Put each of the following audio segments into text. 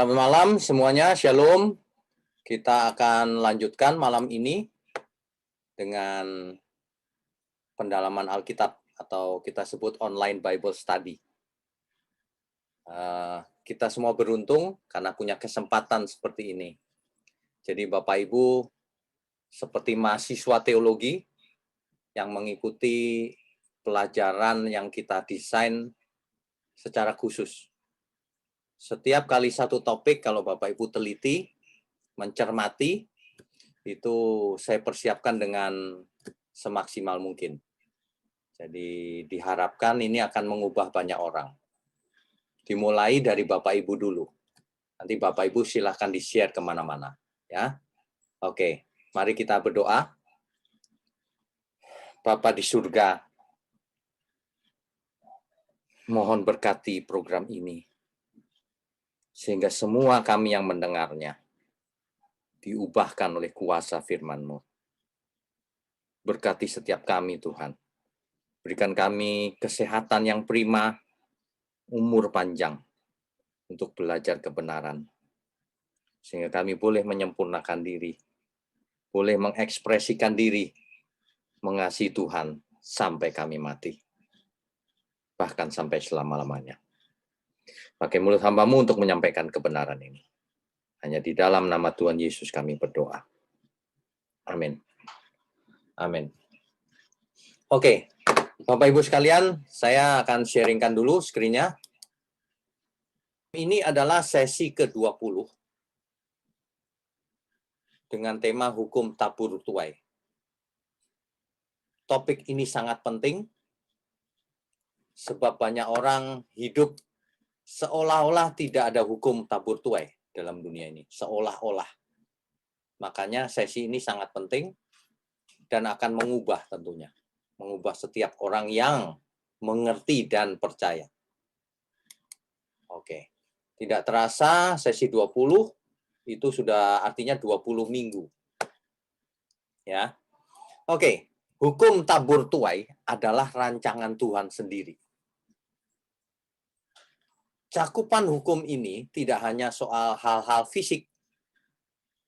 Selamat malam semuanya, Shalom. Kita akan lanjutkan malam ini dengan pendalaman Alkitab atau kita sebut online Bible Study. Kita semua beruntung karena punya kesempatan seperti ini. Jadi Bapak Ibu seperti mahasiswa teologi yang mengikuti pelajaran yang kita desain secara khusus. Setiap kali satu topik, kalau Bapak Ibu teliti, mencermati, itu saya persiapkan dengan semaksimal mungkin. Jadi diharapkan ini akan mengubah banyak orang. Dimulai dari Bapak Ibu dulu. Nanti Bapak Ibu silahkan di-share kemana-mana. Ya. Oke, mari kita berdoa. Bapa di surga, mohon berkati program ini. Sehingga semua kami yang mendengarnya diubahkan oleh kuasa firman-Mu. Berkati setiap kami, Tuhan. Berikan kami kesehatan yang prima, umur panjang untuk belajar kebenaran. Sehingga kami boleh menyempurnakan diri, boleh mengekspresikan diri, mengasihi Tuhan sampai kami mati. Bahkan sampai selama-lamanya. Pakai mulut hamba-Mu untuk menyampaikan kebenaran ini. Hanya di dalam nama Tuhan Yesus kami berdoa. Amin. Amin. Oke, Bapak Ibu sekalian, saya akan sharingkan dulu screen-nya. Ini adalah sesi ke-20 dengan tema hukum tabur tuai. Topik ini sangat penting sebab banyak orang hidup seolah-olah tidak ada hukum tabur tuai dalam dunia ini, seolah-olah. Makanya sesi ini sangat penting dan akan mengubah tentunya, mengubah setiap orang yang mengerti dan percaya. Oke. Tidak terasa sesi 20 itu sudah artinya 20 minggu. Ya. Oke, hukum tabur tuai adalah rancangan Tuhan sendiri. Cakupan hukum ini tidak hanya soal hal-hal fisik,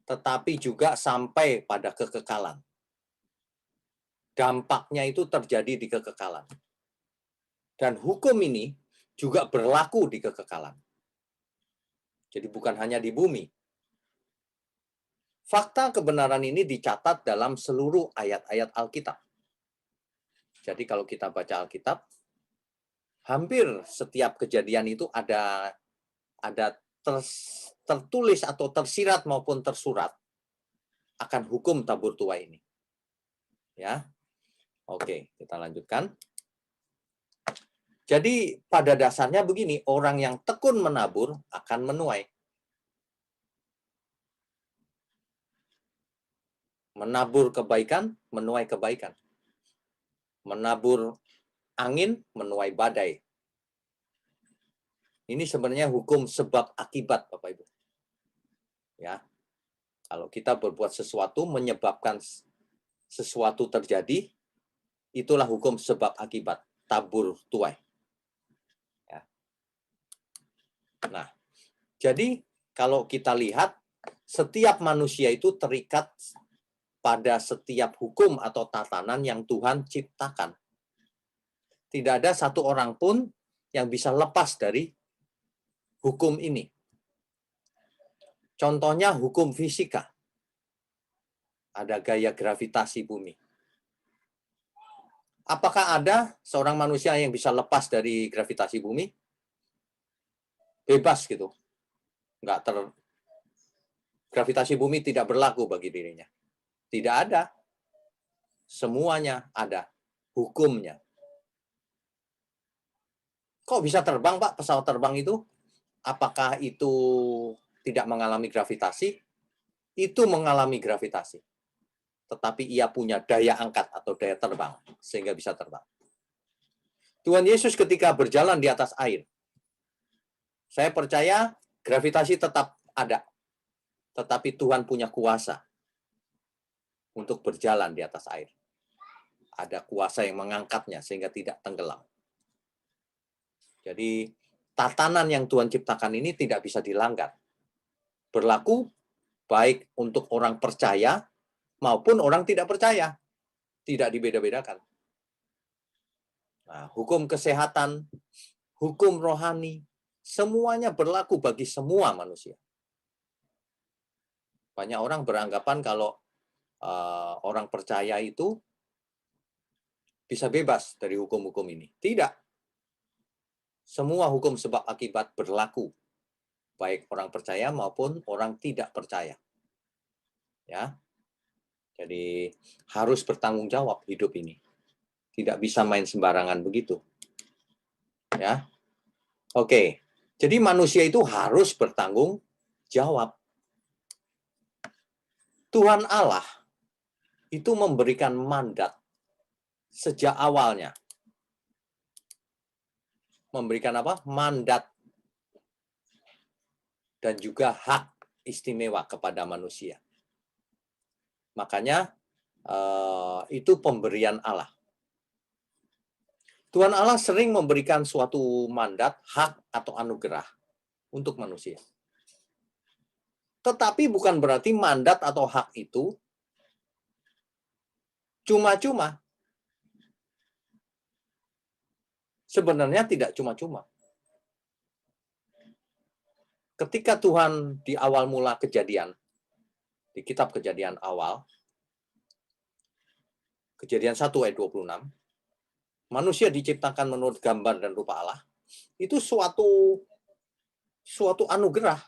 tetapi juga sampai pada kekekalan. Dampaknya itu terjadi di kekekalan. Dan hukum ini juga berlaku di kekekalan. Jadi bukan hanya di bumi. Fakta kebenaran ini dicatat dalam seluruh ayat-ayat Alkitab. Jadi kalau kita baca Alkitab, hampir setiap kejadian itu ada tertulis atau tersirat maupun tersurat akan hukum tabur tuai ini. Ya. Oke, kita lanjutkan. Jadi pada dasarnya begini, orang yang tekun menabur akan menuai. Menabur kebaikan, menuai kebaikan. Menabur angin, menuai badai. Ini sebenarnya hukum sebab akibat, Bapak Ibu. Ya. Kalau kita berbuat sesuatu menyebabkan sesuatu terjadi, itulah hukum sebab akibat, tabur tuai. Ya. Nah, jadi kalau kita lihat setiap manusia itu terikat pada setiap hukum atau tatanan yang Tuhan ciptakan. Tidak ada satu orang pun yang bisa lepas dari hukum ini. Contohnya hukum fisika. Ada gaya gravitasi bumi. Apakah ada seorang manusia yang bisa lepas dari gravitasi bumi? Bebas gitu. Gravitasi bumi tidak berlaku bagi dirinya. Tidak ada. Semuanya ada hukumnya. Kok bisa terbang, Pak? Pesawat terbang itu? Apakah itu tidak mengalami gravitasi? Itu mengalami gravitasi. Tetapi ia punya daya angkat atau daya terbang, sehingga bisa terbang. Tuhan Yesus ketika berjalan di atas air, saya percaya gravitasi tetap ada. Tetapi Tuhan punya kuasa untuk berjalan di atas air. Ada kuasa yang mengangkatnya sehingga tidak tenggelam. Jadi tatanan yang Tuhan ciptakan ini tidak bisa dilanggar. Berlaku baik untuk orang percaya maupun orang tidak percaya. Tidak dibeda-bedakan. Nah, hukum kesehatan, hukum rohani, semuanya berlaku bagi semua manusia. Banyak orang beranggapan kalau orang percaya itu bisa bebas dari hukum-hukum ini. Tidak. Semua hukum sebab akibat berlaku, baik orang percaya maupun orang tidak percaya. Ya. Jadi harus bertanggung jawab hidup ini. Tidak bisa main sembarangan begitu. Ya. Oke. Jadi manusia itu harus bertanggung jawab. Tuhan Allah itu memberikan mandat sejak awalnya. Memberikan apa? Mandat dan juga hak istimewa kepada manusia. Makanya itu pemberian Allah. Tuhan Allah sering memberikan suatu mandat, hak atau anugerah untuk manusia. Tetapi bukan berarti mandat atau hak itu cuma-cuma. Sebenarnya tidak cuma-cuma. Ketika Tuhan di awal mula kejadian, di kitab Kejadian awal, Kejadian 1 ayat 26, manusia diciptakan menurut gambar dan rupa Allah, itu suatu anugerah.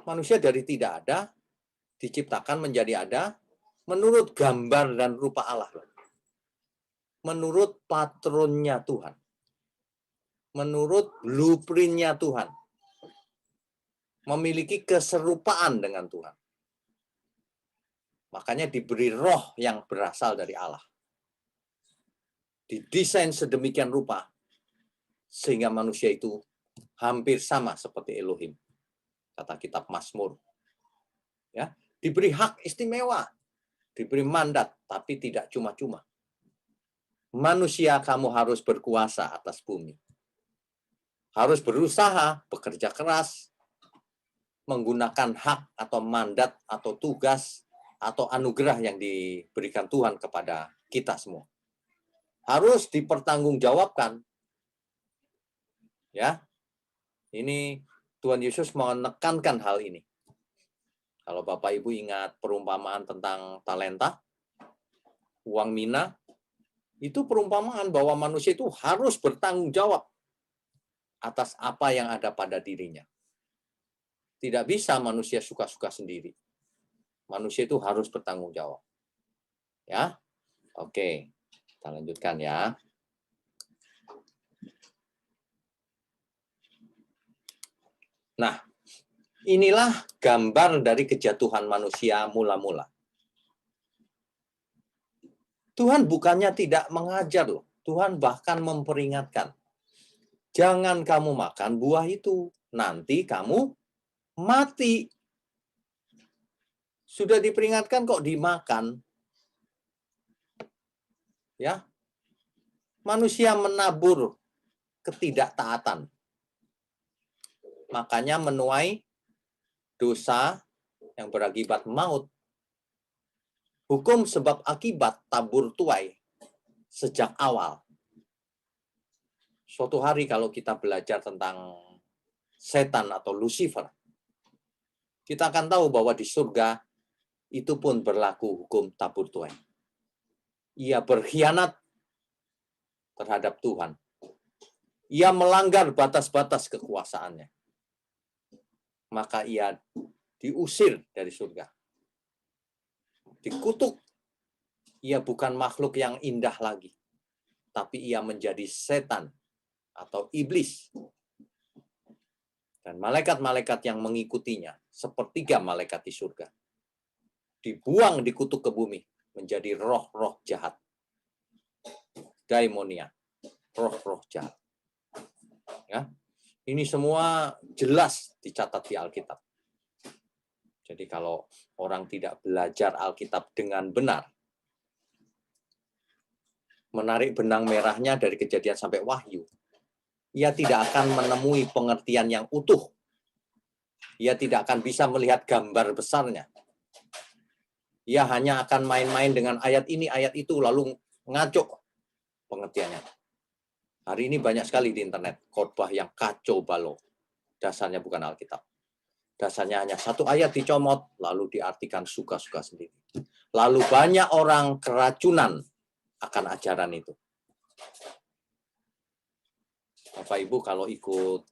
Manusia dari tidak ada, diciptakan menjadi ada, menurut gambar dan rupa Allah. Menurut patronnya Tuhan. Menurut blueprint-nya Tuhan. Memiliki keserupaan dengan Tuhan. Makanya diberi roh yang berasal dari Allah. Didesain sedemikian rupa, sehingga manusia itu hampir sama seperti Elohim. Kata kitab Mazmur. Ya, diberi hak istimewa, diberi mandat, tapi tidak cuma-cuma. Manusia, kamu harus berkuasa atas bumi. Harus berusaha, bekerja keras, menggunakan hak atau mandat atau tugas atau anugerah yang diberikan Tuhan kepada kita semua. Harus dipertanggungjawabkan. Ya. Ini Tuhan Yesus menekankan hal ini. Kalau Bapak Ibu ingat perumpamaan tentang talenta, uang mina, itu perumpamaan bahwa manusia itu harus bertanggung jawab atas apa yang ada pada dirinya. Tidak bisa manusia suka-suka sendiri. Manusia itu harus bertanggung jawab. Ya. Oke. Kita lanjutkan ya. Nah, inilah gambar dari kejatuhan manusia mula-mula. Tuhan bukannya tidak mengajar loh. Tuhan bahkan memperingatkan. Jangan kamu makan buah itu. Nanti kamu mati. Sudah diperingatkan kok dimakan. Ya. Manusia menabur ketidaktaatan. Makanya menuai dosa yang berakibat maut. Hukum sebab akibat tabur tuai sejak awal. Suatu hari kalau kita belajar tentang setan atau Lucifer, kita akan tahu bahwa di surga itu pun berlaku hukum tabur tuai. Ia berkhianat terhadap Tuhan. Ia melanggar batas-batas kekuasaannya. Maka ia diusir dari surga. Dikutuk. Ia bukan makhluk yang indah lagi. Tapi ia menjadi setan atau iblis. Dan malaikat-malaikat yang mengikutinya, sepertiga malaikat di surga, dibuang, dikutuk ke bumi, menjadi roh-roh jahat. Daimonia, roh-roh jahat. Ya. Ini semua jelas dicatat di Alkitab. Jadi kalau orang tidak belajar Alkitab dengan benar, menarik benang merahnya dari Kejadian sampai Wahyu, ia tidak akan menemui pengertian yang utuh Ia tidak akan bisa melihat gambar besarnya. Ia hanya akan main-main dengan ayat ini, ayat itu, lalu ngaco pengertiannya. Hari ini banyak sekali di internet khotbah yang kacau balau. Dasarnya bukan Alkitab. Dasarnya hanya satu ayat dicomot, lalu diartikan suka-suka sendiri. Lalu banyak orang keracunan akan ajaran itu. Bapak Ibu kalau ikut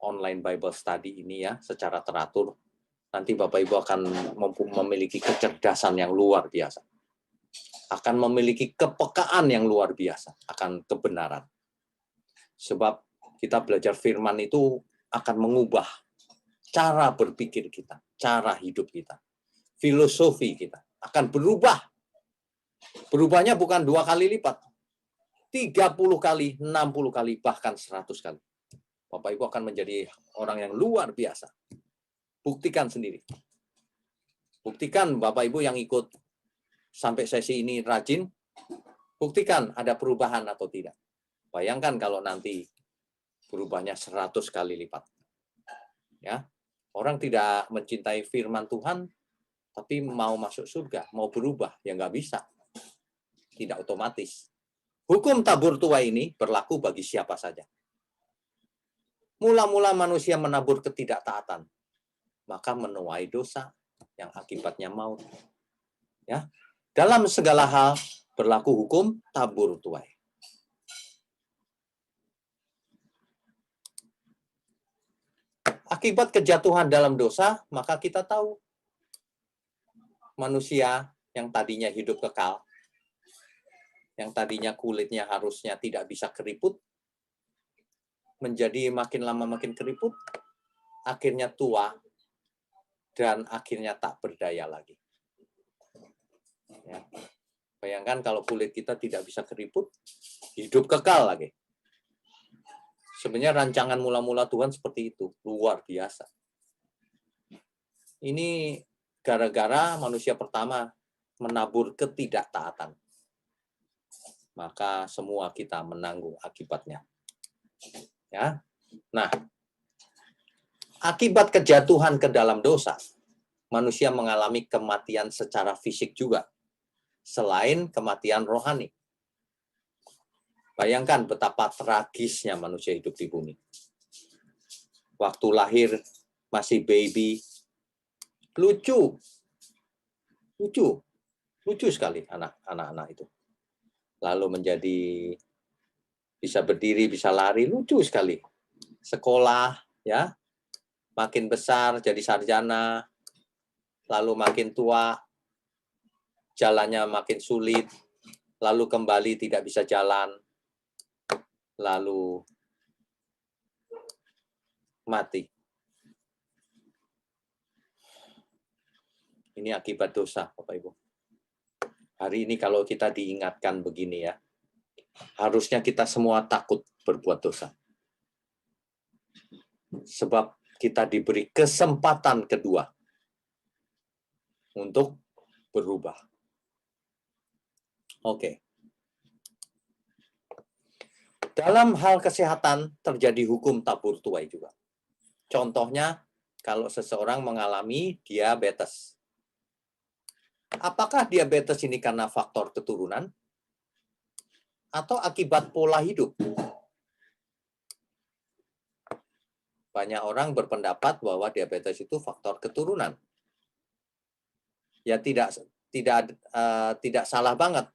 online Bible study ini ya secara teratur, nanti Bapak Ibu akan memiliki kecerdasan yang luar biasa. Akan memiliki kepekaan yang luar biasa akan kebenaran. Sebab kita belajar firman itu akan mengubah cara berpikir kita, cara hidup kita. Filosofi kita akan berubah. Berubahnya bukan 2 kali lipat. 30 kali, 60 kali, bahkan 100 kali. Bapak Ibu akan menjadi orang yang luar biasa. Buktikan sendiri. Buktikan Bapak Ibu yang ikut sampai sesi ini rajin, buktikan ada perubahan atau tidak. Bayangkan kalau nanti berubahnya 100 kali lipat. Ya, orang tidak mencintai firman Tuhan, tapi mau masuk surga, mau berubah, ya nggak bisa. Tidak otomatis. Hukum tabur tuai ini berlaku bagi siapa saja. Mula-mula manusia menabur ketidaktaatan, maka menuai dosa yang akibatnya maut. Ya, dalam segala hal berlaku hukum tabur tuai. Akibat kejatuhan dalam dosa, maka kita tahu manusia yang tadinya hidup kekal, yang tadinya kulitnya harusnya tidak bisa keriput, menjadi makin lama makin keriput, akhirnya tua, dan akhirnya tak berdaya lagi. Ya. Bayangkan kalau kulit kita tidak bisa keriput, hidup kekal lagi. Sebenarnya rancangan mula-mula Tuhan seperti itu, luar biasa. Ini gara-gara manusia pertama menabur ketidaktaatan. Maka semua kita menanggung akibatnya. Ya. Nah, akibat kejatuhan ke dalam dosa, manusia mengalami kematian secara fisik juga, selain kematian rohani. Bayangkan betapa tragisnya manusia hidup di bumi. Waktu lahir masih baby, lucu sekali anak-anak itu. Lalu menjadi bisa berdiri, bisa lari, lucu sekali. Sekolah, ya, makin besar jadi sarjana, lalu makin tua, jalannya makin sulit, lalu kembali tidak bisa jalan, lalu mati. Ini akibat dosa, Bapak Ibu. Hari ini kalau kita diingatkan begini ya, harusnya kita semua takut berbuat dosa. Sebab kita diberi kesempatan kedua untuk berubah. Oke. Dalam hal kesehatan terjadi hukum tabur tuai juga. Contohnya, kalau seseorang mengalami diabetes. Apakah diabetes ini karena faktor keturunan? Atau akibat pola hidup? Banyak orang berpendapat bahwa diabetes itu faktor keturunan. Ya tidak salah banget,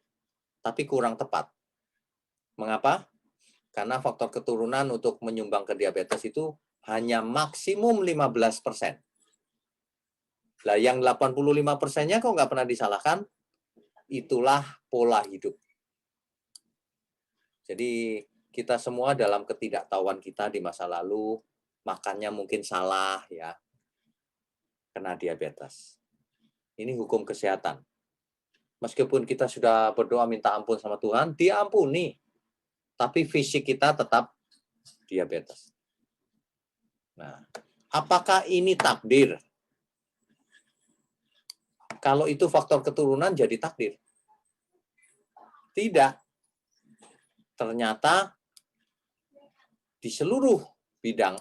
tapi kurang tepat. Mengapa? Karena faktor keturunan untuk menyumbang ke diabetes itu hanya maksimum 15%. Lah yang 85%-nya kok nggak pernah disalahkan? Itulah pola hidup. Jadi kita semua dalam ketidaktahuan kita di masa lalu, makannya mungkin salah ya, kena diabetes. Ini hukum kesehatan. Meskipun kita sudah berdoa minta ampun sama Tuhan, diampuni. Tapi fisik kita tetap diabetes. Nah, apakah ini takdir? Kalau itu faktor keturunan jadi takdir. Tidak. Ternyata di seluruh bidang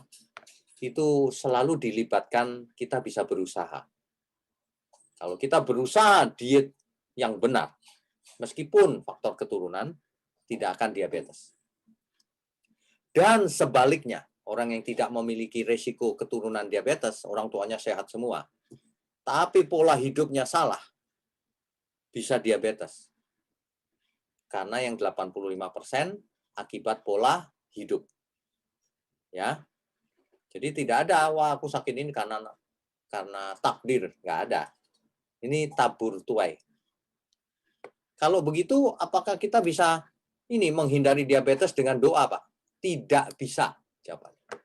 itu selalu dilibatkan kita bisa berusaha. Kalau kita berusaha diet yang benar, meskipun faktor keturunan, tidak akan diabetes. Dan sebaliknya, orang yang tidak memiliki resiko keturunan diabetes, orang tuanya sehat semua, tapi pola hidupnya salah, bisa diabetes. Karena yang 85% akibat pola hidup. Ya. Jadi tidak ada, wah aku sakit ini karena takdir, nggak ada. Ini tabur tuai. Kalau begitu, apakah kita bisa menghindari diabetes dengan doa, Pak? Tidak bisa, jawabannya.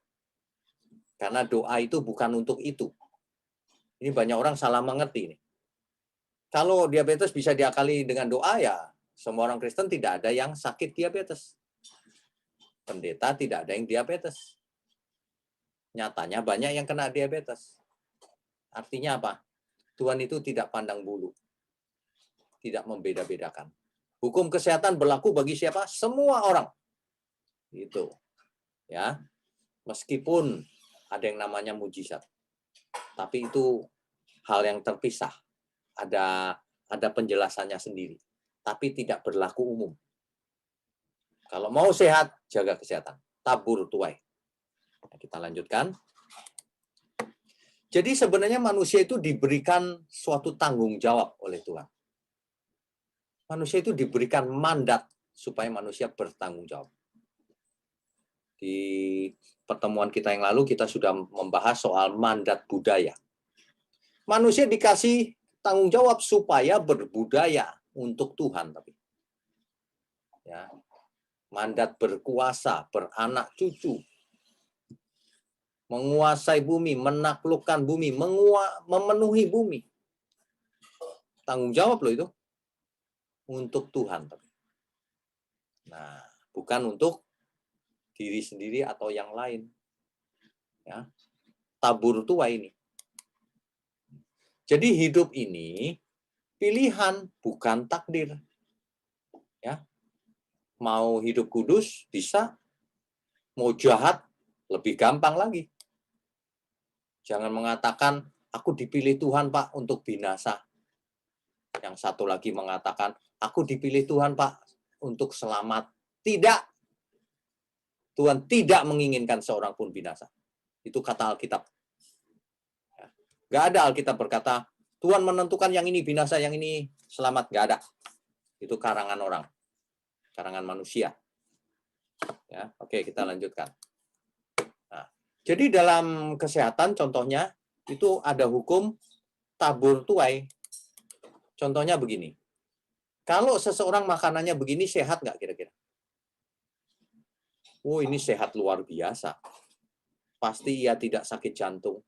Karena doa itu bukan untuk itu. Ini banyak orang salah mengerti. Kalau diabetes bisa diakali dengan doa, ya semua orang Kristen tidak ada yang sakit diabetes. Pendeta tidak ada yang diabetes. Nyatanya banyak yang kena diabetes. Artinya apa? Tuhan itu tidak pandang bulu. Tidak membeda-bedakan. Hukum kesehatan berlaku bagi siapa? Semua orang. Gitu. Ya. Meskipun ada yang namanya mujizat. Tapi itu hal yang terpisah. Ada penjelasannya sendiri. Tapi tidak berlaku umum. Kalau mau sehat, jaga kesehatan. Tabur tuai. Nah, kita lanjutkan. Jadi sebenarnya manusia itu diberikan suatu tanggung jawab oleh Tuhan. Manusia itu diberikan mandat supaya manusia bertanggung jawab. Di pertemuan kita yang lalu kita sudah membahas soal mandat budaya. Manusia dikasih tanggung jawab supaya berbudaya untuk Tuhan, tapi ya, mandat berkuasa, beranak cucu, menguasai bumi, menaklukkan bumi, memenuhi bumi. Tanggung jawab loh itu untuk Tuhan. Nah, bukan untuk diri sendiri atau yang lain. Ya, tabur tuai ini. Jadi hidup ini pilihan, bukan takdir. Ya, mau hidup kudus bisa, mau jahat lebih gampang lagi. Jangan mengatakan, aku dipilih Tuhan, Pak, untuk binasa. Yang satu lagi mengatakan, aku dipilih Tuhan, Pak, untuk selamat. Tidak. Tuhan tidak menginginkan seorang pun binasa. Itu kata Alkitab. Nggak ada Alkitab berkata, Tuhan menentukan yang ini binasa, yang ini selamat. Nggak ada. Itu karangan orang. Karangan manusia. Ya, oke, kita lanjutkan. Nah, jadi dalam kesehatan contohnya, itu ada hukum tabur tuai. Contohnya begini. Kalau seseorang makanannya begini, sehat nggak kira-kira? Oh, ini sehat luar biasa. Pasti ia tidak sakit jantung.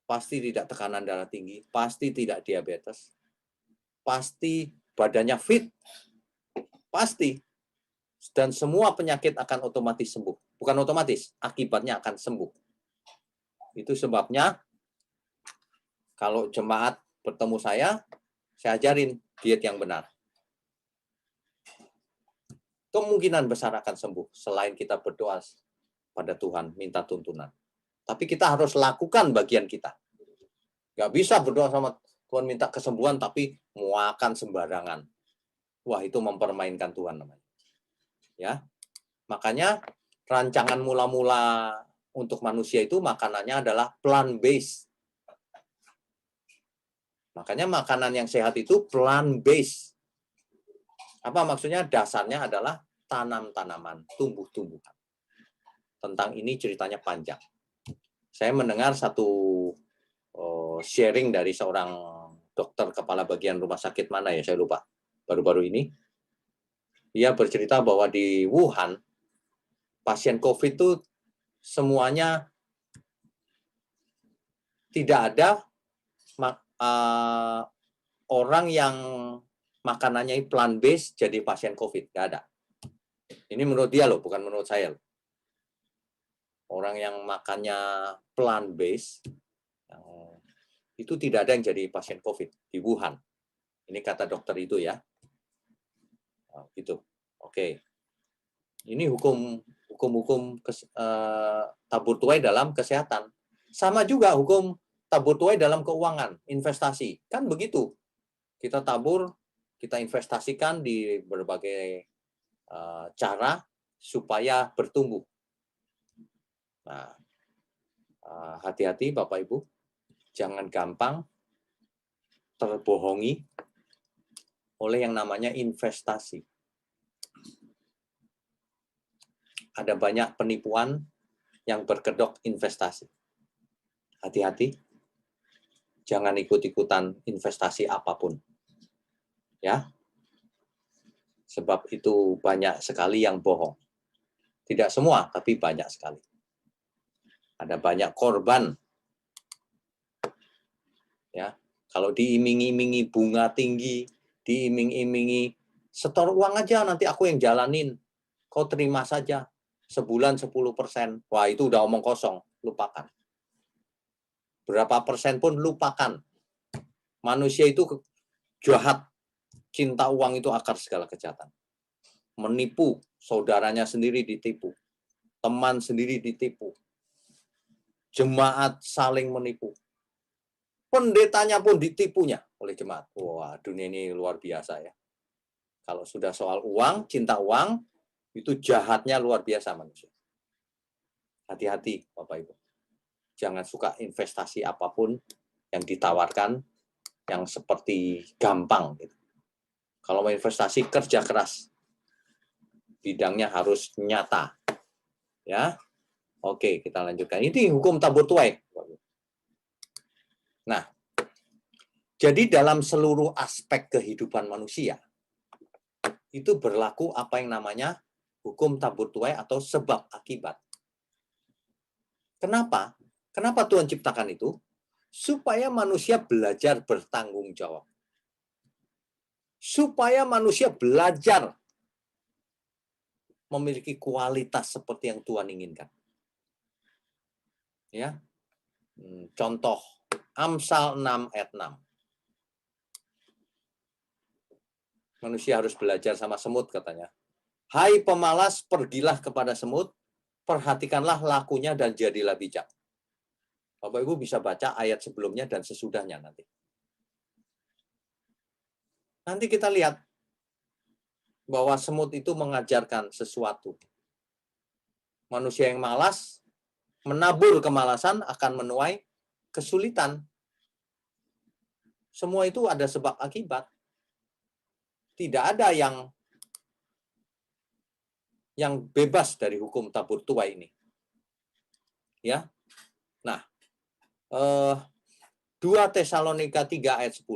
Pasti tidak tekanan darah tinggi. Pasti tidak diabetes. Pasti badannya fit. Pasti. Dan semua penyakit akan otomatis sembuh. Bukan otomatis, akibatnya akan sembuh. Itu sebabnya kalau jemaat bertemu saya ajarin diet yang benar. Kemungkinan besar akan sembuh selain kita berdoa pada Tuhan, minta tuntunan. Tapi kita harus lakukan bagian kita. Nggak bisa berdoa sama Tuhan minta kesembuhan, tapi muakan sembarangan. Wah, itu mempermainkan Tuhan namanya. Ya, makanya rancangan mula-mula untuk manusia itu makanannya adalah plant-based. Makanya makanan yang sehat itu plant-based. Apa maksudnya? Dasarnya adalah tanam-tanaman, tumbuh-tumbuhan. Tentang ini ceritanya panjang. Saya mendengar satu sharing dari seorang dokter kepala bagian rumah sakit mana ya, saya lupa. Baru-baru ini. Dia bercerita bahwa di Wuhan, pasien COVID itu semuanya tidak ada orang yang makanannya plant-based jadi pasien COVID. Nggak ada. Ini menurut dia loh, bukan menurut saya loh. Orang yang makannya plant-based, itu tidak ada yang jadi pasien COVID di Wuhan. Ini kata dokter itu ya. Gitu. Oke. Ini hukum hukum tabur tuai dalam kesehatan. Sama juga hukum tabur tuai dalam keuangan, investasi. Kan begitu. Kita tabur, kita investasikan di berbagai cara supaya bertumbuh. Nah, hati-hati Bapak Ibu, jangan gampang terbohongi oleh yang namanya investasi. Ada banyak penipuan yang berkedok investasi. Hati-hati, jangan ikut-ikutan investasi apapun. Ya, sebab itu banyak sekali yang bohong. Tidak semua, tapi banyak sekali. Ada banyak korban. Ya, kalau diiming-imingi bunga tinggi, diiming-imingi setor uang aja nanti aku yang jalanin. Kau terima saja. Sebulan 10%. Wah, itu udah omong kosong, lupakan. Berapa persen pun lupakan. Manusia itu jahat. Cinta uang itu akar segala kejahatan. Menipu, saudaranya sendiri ditipu. Teman sendiri ditipu. Jemaat saling menipu. Pendetanya pun ditipunya oleh jemaat. Wah, dunia ini luar biasa ya. Kalau sudah soal uang, cinta uang, itu jahatnya luar biasa manusia. Hati-hati Bapak Ibu. Jangan suka investasi apapun yang ditawarkan yang seperti gampang. Gitu. Kalau mau investasi, kerja keras. Bidangnya harus nyata. Ya, oke, kita lanjutkan. Ini hukum tabur tuai. Nah, jadi dalam seluruh aspek kehidupan manusia, itu berlaku apa yang namanya hukum tabur tuai atau sebab akibat. Kenapa? Kenapa Tuhan ciptakan itu? Supaya manusia belajar bertanggung jawab. Supaya manusia belajar memiliki kualitas seperti yang Tuhan inginkan. Ya. Contoh Amsal 6 ayat 6. Manusia harus belajar sama semut katanya. Hai pemalas, pergilah kepada semut, perhatikanlah lakunya dan jadilah bijak. Bapak Ibu bisa baca ayat sebelumnya dan sesudahnya nanti. Nanti kita lihat bahwa semut itu mengajarkan sesuatu. Manusia yang malas, menabur kemalasan akan menuai kesulitan. Semua itu ada sebab akibat. Tidak ada yang bebas dari hukum tabur tuai ini. Ya. Nah, 2 Tesalonika 3 ayat 10.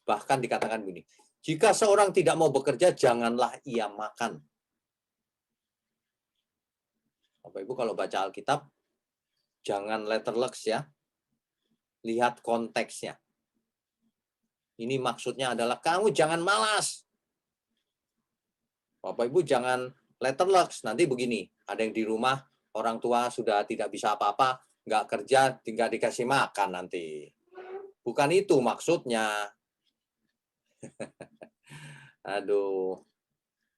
Bahkan dikatakan begini, jika seorang tidak mau bekerja, janganlah ia makan. Bapak Ibu kalau baca Alkitab, jangan letterlux ya. Lihat konteksnya. Ini maksudnya adalah kamu jangan malas. Bapak Ibu jangan letterlux. Nanti begini, ada yang di rumah, orang tua sudah tidak bisa apa-apa, nggak kerja, tinggal dikasih makan nanti. Bukan itu maksudnya. Aduh,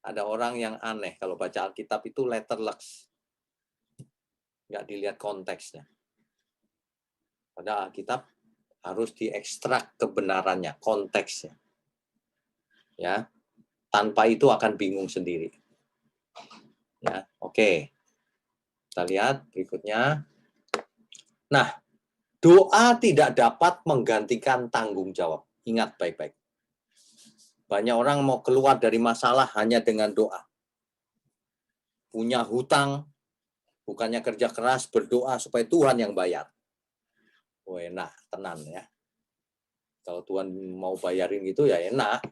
ada orang yang aneh kalau baca Alkitab itu letterlux. Nggak dilihat konteksnya. Pada Alkitab harus diekstrak kebenarannya, konteksnya. Ya, tanpa itu akan bingung sendiri. Ya, oke. Kita lihat berikutnya. Nah, doa tidak dapat menggantikan tanggung jawab. Ingat baik-baik. Banyak orang mau keluar dari masalah hanya dengan doa. Punya hutang, bukannya kerja keras, berdoa supaya Tuhan yang bayar. Oh, enak, tenan ya. Kalau Tuhan mau bayarin gitu ya enak.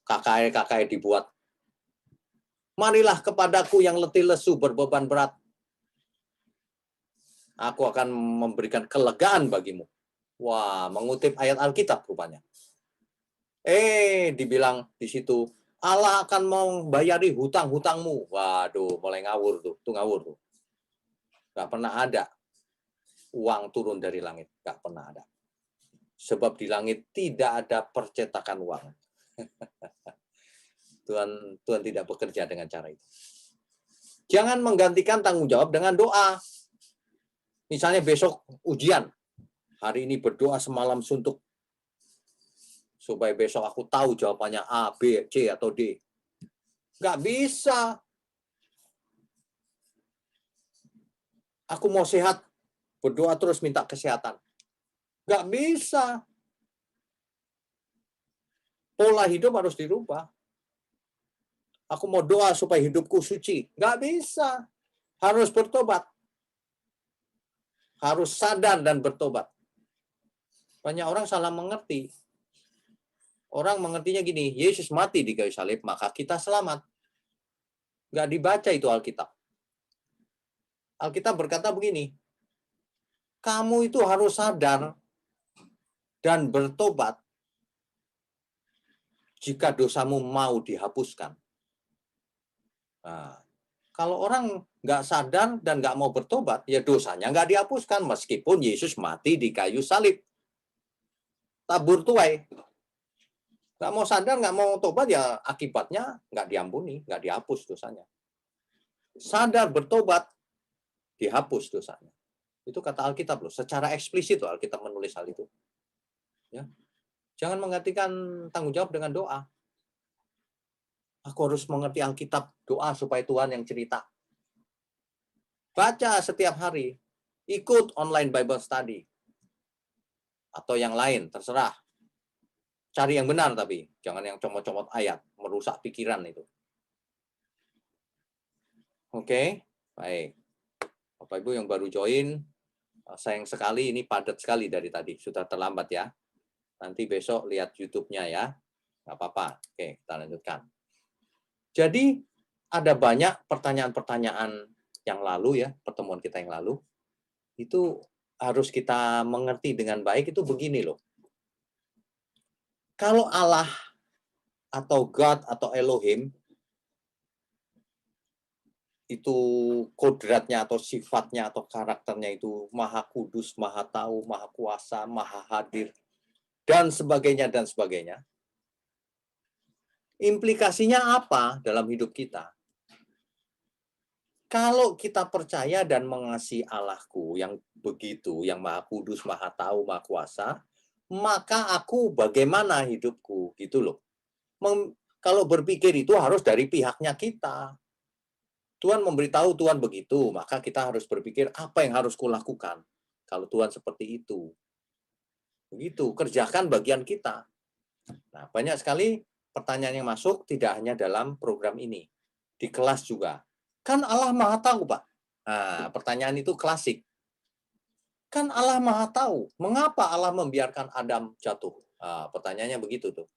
KKR dibuat. Marilah kepadaku yang letih lesu berbeban berat. Aku akan memberikan kelegaan bagimu. Wah, mengutip ayat Alkitab rupanya. Dibilang di situ, Allah akan membayari hutang-hutangmu. Waduh, mulai ngawur tuh. Itu ngawur tuh. Gak pernah ada uang turun dari langit. Gak pernah ada. Sebab di langit tidak ada percetakan uang. Tuhan tidak bekerja dengan cara itu. Jangan menggantikan tanggung jawab dengan doa. Misalnya besok ujian. Hari ini berdoa semalam suntuk. Supaya besok aku tahu jawabannya A, B, C, atau D. Nggak bisa. Aku mau sehat. Berdoa terus minta kesehatan. Nggak bisa. Pola hidup harus dirubah. Aku mau doa supaya hidupku suci. Nggak bisa. Harus bertobat. Harus sadar dan bertobat. Banyak orang salah mengerti. Orang mengertinya gini, Yesus mati di kayu salib, maka kita selamat. Nggak dibaca itu Alkitab. Alkitab berkata begini, kamu itu harus sadar dan bertobat jika dosamu mau dihapuskan. Nah, kalau orang nggak sadar dan nggak mau bertobat, ya dosanya nggak dihapuskan meskipun Yesus mati di kayu salib. Tabur tuai. Nggak mau sadar, nggak mau tobat, ya akibatnya nggak diampuni, nggak dihapus dosanya. Sadar, bertobat, dihapus dosanya. Itu kata Alkitab loh, secara eksplisit loh Alkitab menulis hal itu. Ya. Jangan menggantikan tanggung jawab dengan doa. Aku harus mengerti Alkitab, doa supaya Tuhan yang cerita. Baca setiap hari, ikut online Bible study. Atau yang lain, terserah. Cari yang benar tapi, jangan yang comot-comot ayat, merusak pikiran itu. Oke, baik. Bapak Ibu yang baru join, sayang sekali ini padat sekali dari tadi, sudah terlambat ya. Nanti besok lihat YouTube-nya ya, nggak apa-apa. Oke, kita lanjutkan. Jadi ada banyak pertanyaan-pertanyaan yang lalu ya, pertemuan kita yang lalu, itu harus kita mengerti dengan baik itu begini loh. Kalau Allah atau God atau Elohim itu kodratnya atau sifatnya atau karakternya itu maha kudus, maha tahu, maha kuasa, maha hadir, dan sebagainya, dan sebagainya. Implikasinya apa dalam hidup kita? Kalau kita percaya dan mengasihi Allahku yang begitu, yang maha kudus, maha tahu, maha kuasa, maka aku bagaimana hidupku, gitu loh. Kalau berpikir itu harus dari pihaknya kita. Tuhan memberitahu Tuhan begitu, maka kita harus berpikir apa yang harus kulakukan kalau Tuhan seperti itu. Begitu, kerjakan bagian kita. Nah, banyak sekali pertanyaan yang masuk tidak hanya dalam program ini, di kelas juga. Kan Allah Maha Tahu, Pak. Nah, pertanyaan itu klasik. Kan Allah Maha Tahu, mengapa Allah membiarkan Adam jatuh? Nah, pertanyaannya begitu tuh.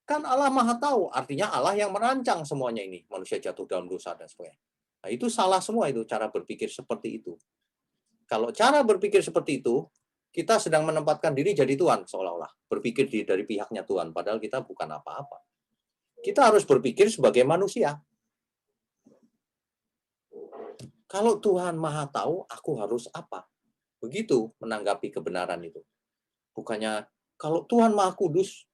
Kan Allah Maha Tahu, artinya Allah yang merancang semuanya ini, manusia jatuh dalam dosa dan sebagainya. Nah, itu salah semua itu, cara berpikir seperti itu. Kalau cara berpikir seperti itu, kita sedang menempatkan diri jadi Tuhan, seolah-olah. Berpikir dari pihaknya Tuhan, padahal kita bukan apa-apa. Kita harus berpikir sebagai manusia. Kalau Tuhan Maha Tahu, aku harus apa? Begitu menanggapi kebenaran itu. Bukannya, kalau Tuhan Maha Kudus,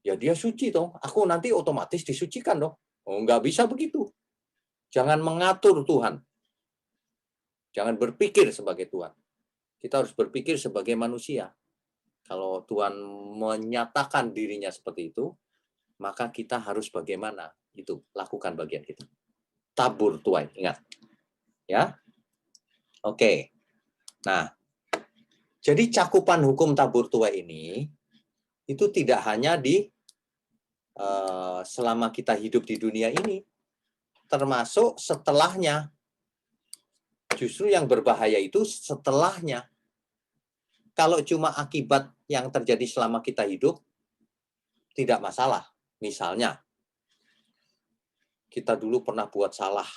ya dia suci toh, aku nanti otomatis disucikan dong. Oh, nggak bisa begitu. Jangan mengatur Tuhan. Jangan berpikir sebagai Tuhan. Kita harus berpikir sebagai manusia. Kalau Tuhan menyatakan dirinya seperti itu, maka kita harus bagaimana? Itu, lakukan bagian kita. Tabur tuai, ingat. Ya. Oke. Nah, jadi cakupan hukum tabur tuai ini itu tidak hanya di selama kita hidup di dunia ini, termasuk setelahnya. Justru yang berbahaya itu setelahnya. Kalau cuma akibat yang terjadi selama kita hidup, tidak masalah. Misalnya, kita dulu pernah buat salah,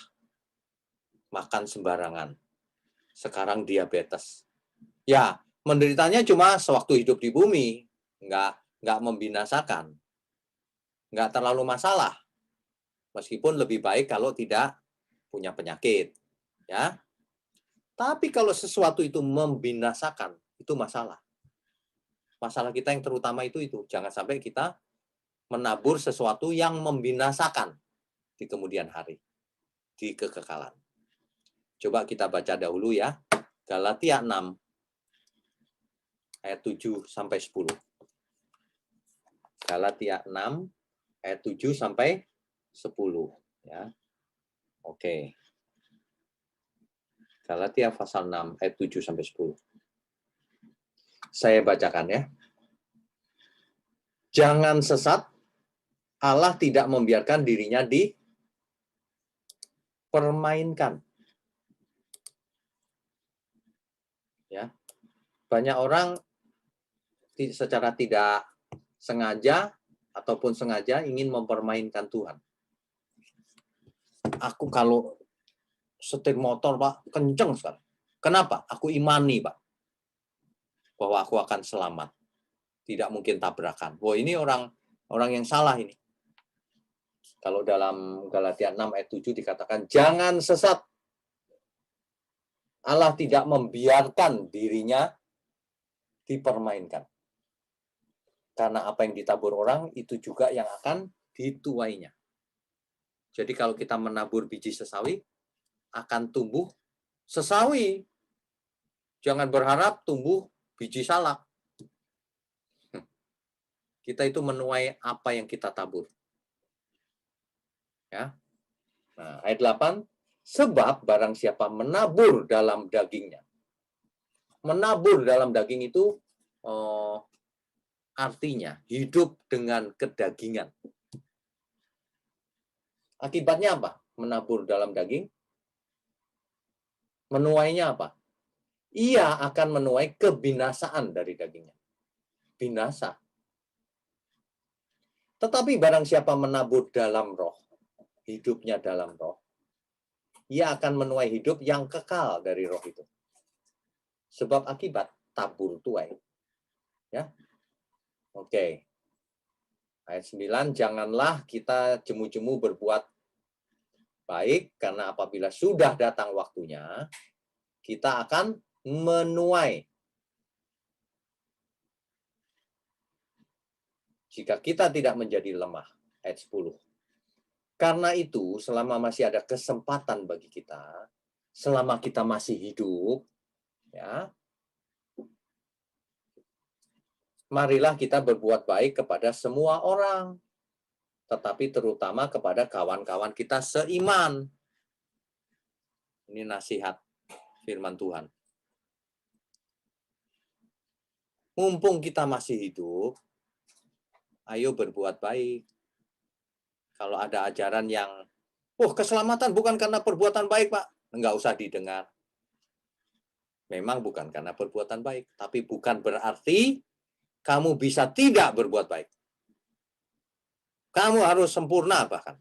makan sembarangan. Sekarang diabetes. Ya, menderitanya cuma sewaktu hidup di bumi, nggak membinasakan. Nggak terlalu masalah. Meskipun lebih baik kalau tidak punya penyakit. Ya. Tapi kalau sesuatu itu membinasakan, itu masalah. Masalah kita yang terutama itu. Jangan sampai kita menabur sesuatu yang membinasakan di kemudian hari, di kekekalan. Coba kita baca dahulu ya, Galatia 6 ayat 7 sampai 10. Galatia 6 ayat 7 sampai 10 ya. Oke. Galatia pasal 6 ayat 7 sampai 10. Saya bacakan ya. Jangan sesat, Allah tidak membiarkan dirinya dipermainkan. Ya. Banyak orang secara tidak sengaja ataupun sengaja ingin mempermainkan Tuhan. Aku kalau setir motor, Pak, kenceng sekali. Kenapa? Aku imani, Pak, bahwa aku akan selamat. Tidak mungkin tabrakan. Wah, ini orang yang salah ini. Kalau dalam Galatia 6 ayat 7 dikatakan, jangan sesat. Allah tidak membiarkan dirinya dipermainkan. Karena apa yang ditabur orang, itu juga yang akan dituainya. Jadi kalau kita menabur biji sesawi, akan tumbuh sesawi. Jangan berharap tumbuh biji salak. Kita itu menuai apa yang kita tabur. Ya. Nah, ayat 8, sebab barang siapa menabur dalam dagingnya. Menabur dalam daging itu artinya hidup dengan kedagingan. Akibatnya apa? Menabur dalam daging. Menuainya apa? Ia akan menuai kebinasaan dari dagingnya. Binasa. Tetapi barang siapa menabur dalam roh, hidupnya dalam roh, ia akan menuai hidup yang kekal dari roh itu. Sebab akibat tabur tuai. Ya. Oke. Ayat 9, janganlah kita jemu-jemu berbuat baik, karena apabila sudah datang waktunya, kita akan menuai. Jika kita tidak menjadi lemah. Ayat 10. Karena itu, selama masih ada kesempatan bagi kita, selama kita masih hidup, ya, marilah kita berbuat baik kepada semua orang, tetapi terutama kepada kawan-kawan kita seiman. Ini nasihat firman Tuhan. Mumpung kita masih hidup, ayo berbuat baik. Kalau ada ajaran yang, keselamatan bukan karena perbuatan baik, Pak, enggak usah didengar. Memang bukan karena perbuatan baik, tapi bukan berarti kamu bisa tidak berbuat baik. Kamu harus sempurna bahkan.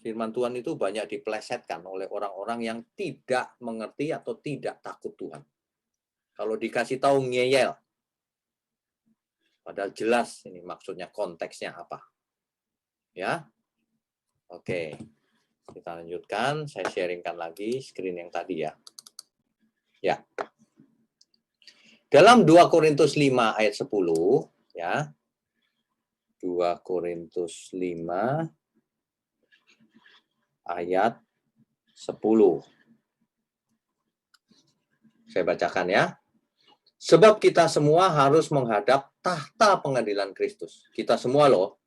Firman Tuhan itu banyak dipelesetkan oleh orang-orang yang tidak mengerti atau tidak takut Tuhan. Kalau dikasih tahu ngeyel. Padahal jelas ini maksudnya, konteksnya apa. Ya. Oke. Kita lanjutkan, saya sharingkan lagi screen yang tadi ya. Ya. Dalam 2 Korintus 5 ayat 10, ya. 2 Korintus 5 ayat 10. Saya bacakan ya. Sebab kita semua harus menghadap tahta pengadilan Kristus. Kita semua loh.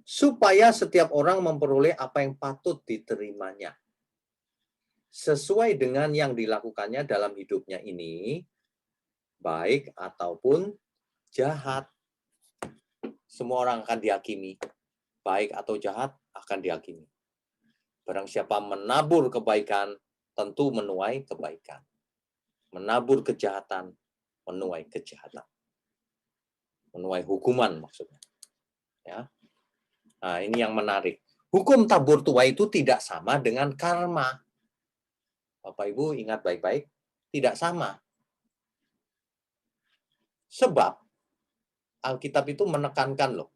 Supaya setiap orang memperoleh apa yang patut diterimanya. Sesuai dengan yang dilakukannya dalam hidupnya ini, baik ataupun jahat. Semua orang akan dihakimi. Baik atau jahat akan dihakimi. Barang siapa menabur kebaikan, tentu menuai kebaikan. Menabur kejahatan, menuai kejahatan. Menuai hukuman maksudnya. Ya. Nah, ini yang menarik. Hukum tabur tuai itu tidak sama dengan karma. Bapak Ibu ingat baik-baik, tidak sama. Sebab Alkitab itu menekankan loh.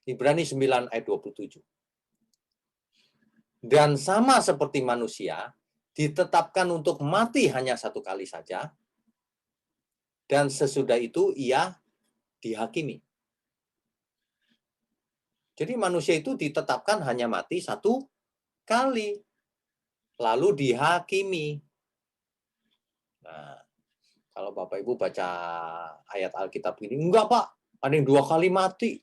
Ibrani 9 ayat 27. Dan sama seperti manusia, ditetapkan untuk mati hanya satu kali saja, dan sesudah itu ia dihakimi. Jadi manusia itu ditetapkan hanya mati satu kali, lalu dihakimi. Nah, kalau Bapak Ibu baca ayat Alkitab ini, enggak Pak, ada yang 2 kali mati.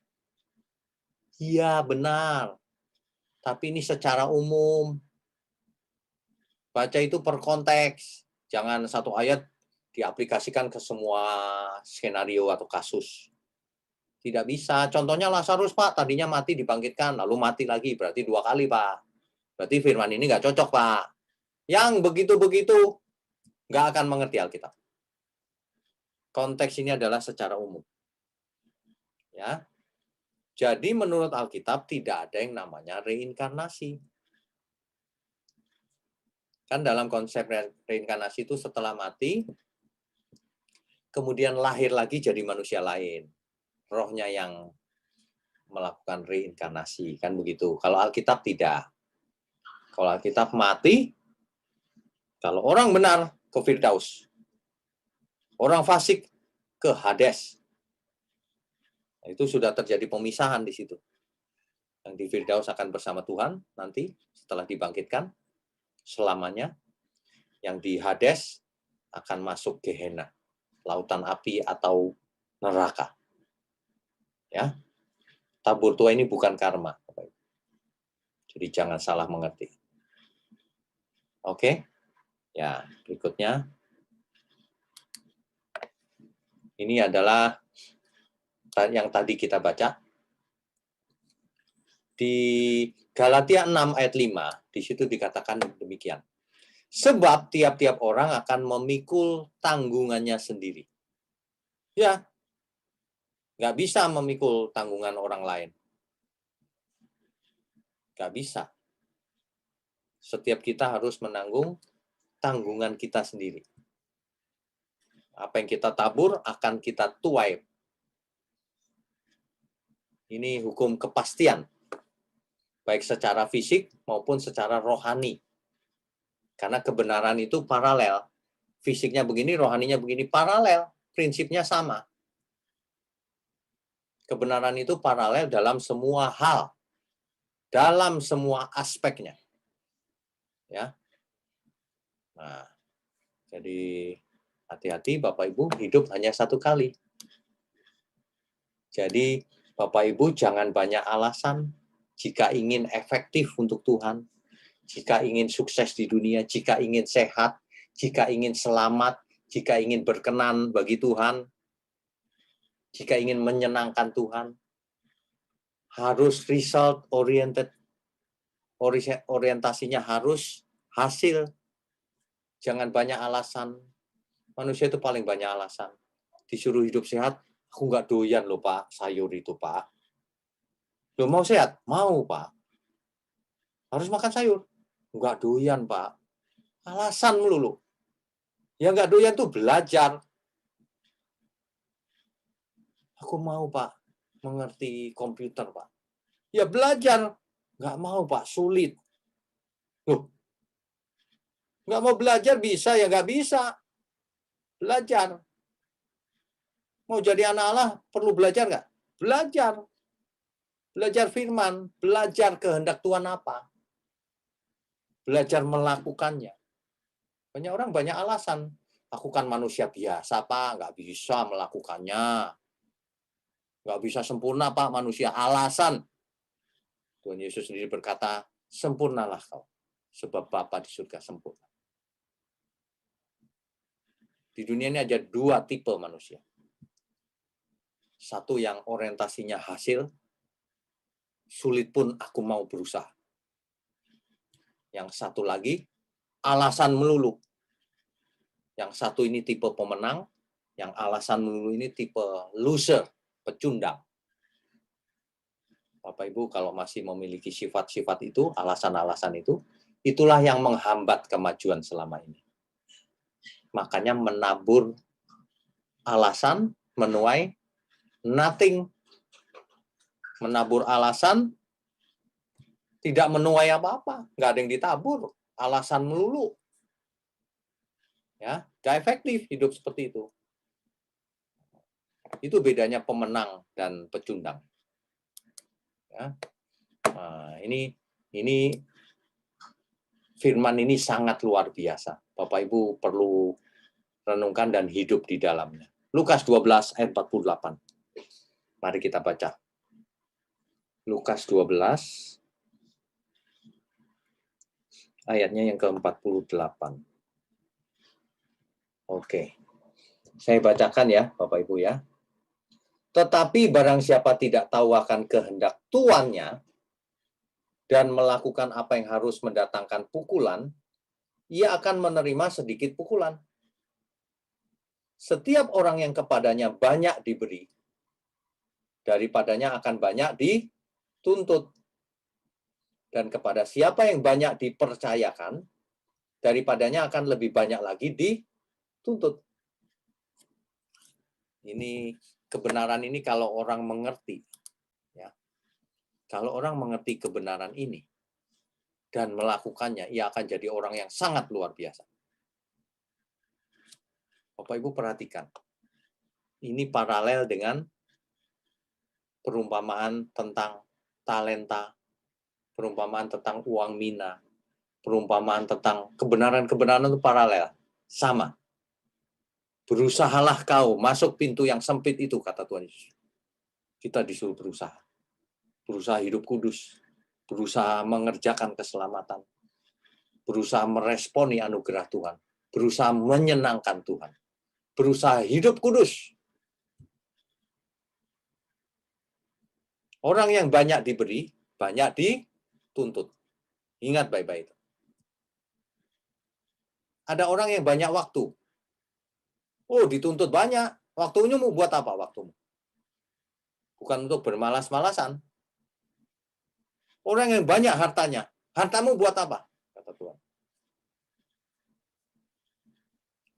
Iya benar, tapi ini secara umum. Baca itu per konteks, jangan satu ayat diaplikasikan ke semua skenario atau kasus. Tidak bisa. Contohnya Lazarus, Pak, tadinya mati dibangkitkan, lalu mati lagi, berarti 2 kali, Pak. Berarti firman ini nggak cocok, Pak. Yang begitu-begitu nggak akan mengerti Alkitab. Konteks ini adalah secara umum. Ya. Jadi menurut Alkitab tidak ada yang namanya reinkarnasi. Kan dalam konsep reinkarnasi itu setelah mati, kemudian lahir lagi jadi manusia lain. Rohnya yang melakukan reinkarnasi, kan begitu. Kalau Alkitab tidak. Kalau Alkitab mati, kalau orang benar ke Firdaus, orang fasik ke Hades. Itu sudah terjadi pemisahan di situ. Yang di Firdaus akan bersama Tuhan nanti setelah dibangkitkan selamanya. Yang di Hades akan masuk Gehenna, lautan api atau neraka. Ya. Tabur tua ini bukan karma. Jadi jangan salah mengerti. Oke? Ya, berikutnya. Ini adalah yang tadi kita baca. Di Galatia 6 ayat 5, di situ dikatakan demikian. Sebab tiap-tiap orang akan memikul tanggungannya sendiri. Ya, nggak bisa memikul tanggungan orang lain. Nggak bisa. Setiap kita harus menanggung tanggungan kita sendiri. Apa yang kita tabur akan kita tuai. Ini hukum kepastian. Baik secara fisik maupun secara rohani. Karena kebenaran itu paralel. Fisiknya begini, rohaninya begini. Paralel. Prinsipnya sama. Kebenaran itu paralel dalam semua hal. Dalam semua aspeknya. Ya. Nah, jadi hati-hati Bapak Ibu, hidup hanya satu kali. Jadi Bapak Ibu jangan banyak alasan jika ingin efektif untuk Tuhan, jika ingin sukses di dunia, jika ingin sehat, jika ingin selamat, jika ingin berkenan bagi Tuhan, jika ingin menyenangkan Tuhan, harus result oriented, orientasinya harus hasil. Jangan banyak alasan. Manusia itu paling banyak alasan. Disuruh hidup sehat, aku nggak doyan loh Pak, sayur itu Pak. Loh mau sehat? Mau Pak. Harus makan sayur? Nggak doyan Pak. Alasan melulu. Ya nggak doyan tuh belajar. Aku mau Pak, mengerti komputer Pak. Ya belajar. Nggak mau Pak, sulit. Loh, nggak mau belajar bisa ya nggak bisa. Belajar. Mau jadi anak Allah perlu belajar nggak? Belajar. Belajar firman, belajar kehendak Tuhan apa. Belajar melakukannya. Banyak orang banyak alasan. Aku kan manusia biasa, Pak. Nggak bisa melakukannya. Nggak bisa sempurna, Pak. Manusia alasan. Tuhan Yesus sendiri berkata, sempurnalah kau. Sebab Bapa di surga sempurna. Di dunia ini ada 2 tipe manusia. Satu yang orientasinya hasil. Sulit pun aku mau berusaha. Yang satu lagi, alasan melulu. Yang satu ini tipe pemenang, yang alasan melulu ini tipe loser, pecundang. Bapak Ibu kalau masih memiliki sifat-sifat itu, alasan-alasan itu, itulah yang menghambat kemajuan selama ini. Makanya menabur alasan, menuai nothing. Menabur alasan, tidak menuai apa-apa. Nggak ada yang ditabur. Alasan melulu. Ya, nggak efektif hidup seperti itu. Itu bedanya pemenang dan pecundang. Ya. Nah, ini firman ini sangat luar biasa. Bapak Ibu perlu renungkan dan hidup di dalamnya. Lukas 12 ayat 48. Mari kita baca. Lukas 12 ayatnya yang ke-48. Oke. Saya bacakan ya, Bapak Ibu ya. Tetapi barang siapa tidak tahu akan kehendak tuannya dan melakukan apa yang harus mendatangkan pukulan, ia akan menerima sedikit pukulan. Setiap orang yang kepadanya banyak diberi, daripadanya akan banyak dituntut. Dan kepada siapa yang banyak dipercayakan, daripadanya akan lebih banyak lagi dituntut. Ini kebenaran ini kalau orang mengerti, ya, kalau orang mengerti kebenaran ini dan melakukannya, ia akan jadi orang yang sangat luar biasa. Bapak Ibu perhatikan, ini paralel dengan perumpamaan tentang talenta, perumpamaan tentang uang mina, perumpamaan tentang kebenaran-kebenaran itu paralel, sama. Berusahalah kau masuk pintu yang sempit itu, kata Tuhan Yesus. Kita disuruh berusaha. Berusaha hidup kudus. Berusaha mengerjakan keselamatan. Berusaha meresponi anugerah Tuhan. Berusaha menyenangkan Tuhan. Berusaha hidup kudus. Orang yang banyak diberi, banyak dituntut. Ingat baik-baik. Ada orang yang banyak waktu. Oh, dituntut banyak. Waktunya mau buat apa waktumu? Bukan untuk bermalas-malasan. Orang yang banyak hartanya. Hartamu buat apa? Kata Tuhan.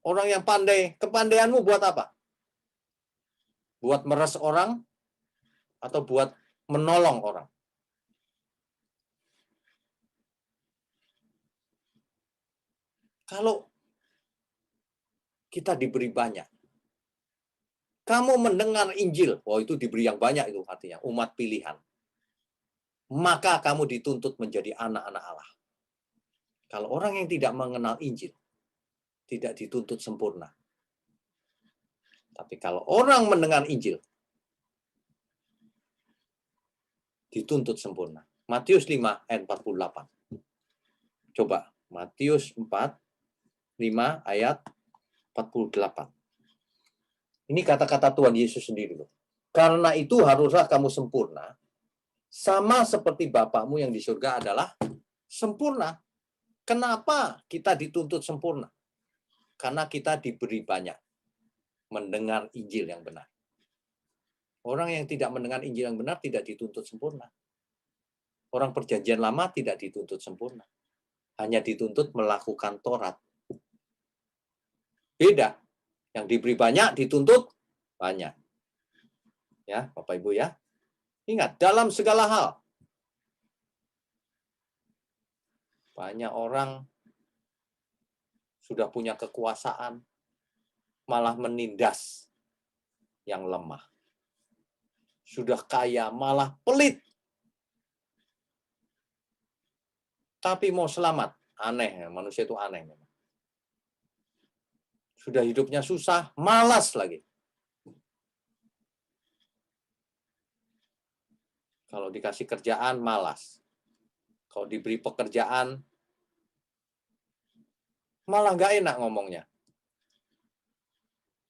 Orang yang pandai, kepandaianmu buat apa? Buat meres orang atau buat menolong orang? Kalau kita diberi banyak, kamu mendengar Injil, itu diberi yang banyak itu artinya, umat pilihan. Maka kamu dituntut menjadi anak-anak Allah. Kalau orang yang tidak mengenal Injil, tidak dituntut sempurna. Tapi kalau orang mendengar Injil, dituntut sempurna. Matius 5 ayat 48. Coba, Matius 5 ayat 48. Ini kata-kata Tuhan Yesus sendiri loh. Karena itu haruslah kamu sempurna, sama seperti Bapakmu yang di surga adalah sempurna. Kenapa kita dituntut sempurna? Karena kita diberi banyak mendengar Injil yang benar. Orang yang tidak mendengar Injil yang benar tidak dituntut sempurna. Orang perjanjian lama tidak dituntut sempurna. Hanya dituntut melakukan Taurat. Beda. Yang diberi banyak dituntut banyak. Ya, Bapak Ibu ya. Ingat, dalam segala hal. Banyak orang sudah punya kekuasaan, malah menindas yang lemah. Sudah kaya, malah pelit. Tapi mau selamat. Aneh, manusia itu aneh. Sudah hidupnya susah, malas lagi. Kalau dikasih kerjaan, malas. Kalau diberi pekerjaan, malah nggak enak ngomongnya.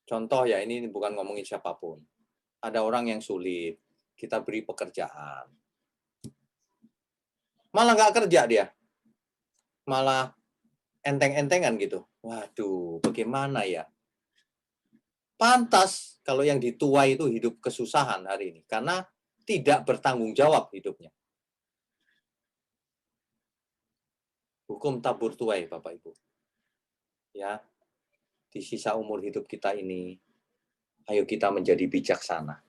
Contoh ya, ini bukan ngomongin siapapun. Ada orang yang sulit, kita beri pekerjaan. Malah nggak kerja dia. Malah enteng-entengan gitu. Waduh, bagaimana ya? Pantas kalau yang dituai itu hidup kesusahan hari ini. Karena tidak bertanggung jawab hidupnya. Hukum tabur tuai, Bapak Ibu. Ya, di sisa umur hidup kita ini, ayo kita menjadi bijaksana.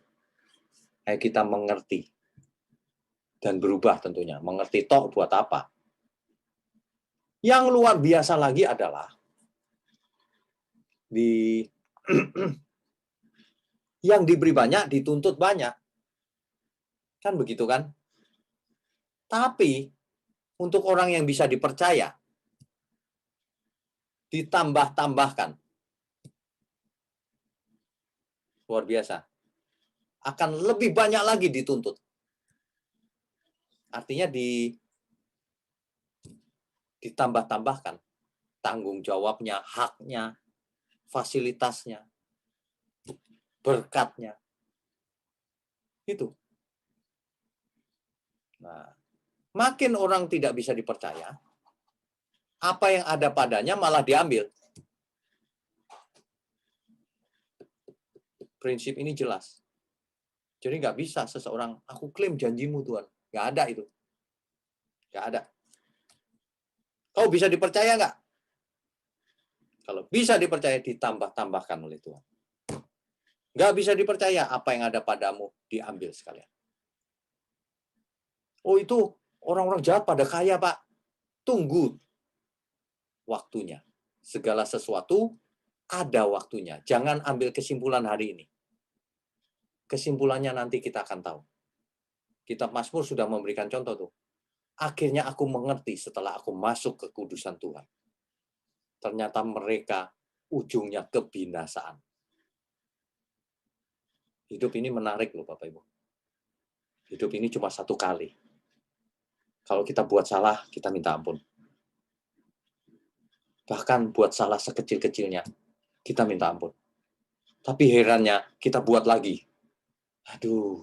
Ayo kita mengerti. Dan berubah tentunya. Mengerti toh buat apa. Yang luar biasa lagi adalah di Yang diberi banyak, dituntut banyak. Kan begitu kan? Tapi, untuk orang yang bisa dipercaya, ditambah-tambahkan. Luar biasa. Akan lebih banyak lagi dituntut. Artinya ditambah-tambahkan. Tanggung jawabnya, haknya, fasilitasnya, berkatnya. Itu. Nah, makin orang tidak bisa dipercaya, apa yang ada padanya malah diambil. Prinsip ini jelas. Jadi nggak bisa seseorang, aku klaim janjimu Tuhan. Nggak ada itu. Nggak ada. Kau bisa dipercaya nggak? Kalau bisa dipercaya, ditambah-tambahkan oleh Tuhan. Nggak bisa dipercaya, apa yang ada padamu diambil sekalian. Oh itu orang-orang jahat pada kaya Pak. Tunggu waktunya. Segala sesuatu ada waktunya. Jangan ambil kesimpulan hari ini. Kesimpulannya nanti kita akan tahu. Kitab Mazmur sudah memberikan contoh tuh. Akhirnya aku mengerti setelah aku masuk ke kudusan Tuhan. Ternyata mereka ujungnya kebinasaan. Hidup ini menarik loh Bapak Ibu. Hidup ini cuma satu kali. Kalau kita buat salah, kita minta ampun. Bahkan buat salah sekecil-kecilnya, kita minta ampun. Tapi herannya, kita buat lagi. Aduh,